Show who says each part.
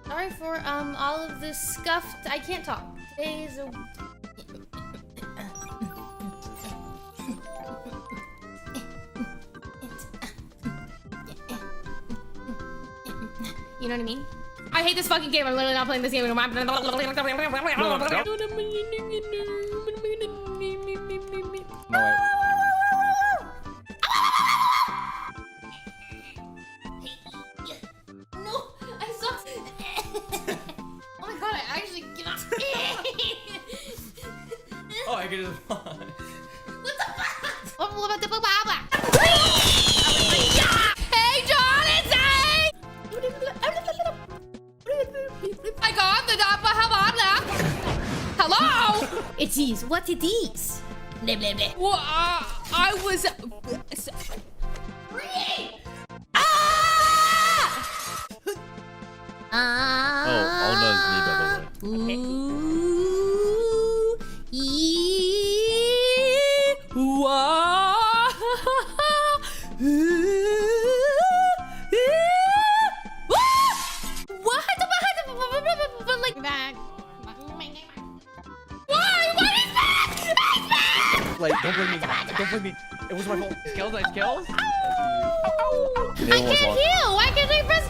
Speaker 1: Sorry for all of this scuffed. I can't talk. Today is a. You know what I mean? I hate this fucking game. I'm literally not playing this game anymore.
Speaker 2: No, wait.
Speaker 1: No, I suck. Oh my god, I actually cannot.
Speaker 2: Oh, I get it.
Speaker 1: What the fuck? What about the baba? Hey, Jonathan! I got the baba. Hello? It is what it is. Blah, blah, blah.
Speaker 3: Well, I was.
Speaker 2: Oh, all knows me, by the way.
Speaker 1: Ooh, like back. Why? What is that?
Speaker 2: Like, don't blame me. Don't blame me. It was my fault. Skills, I skills.
Speaker 1: I can't heal. Why can't I press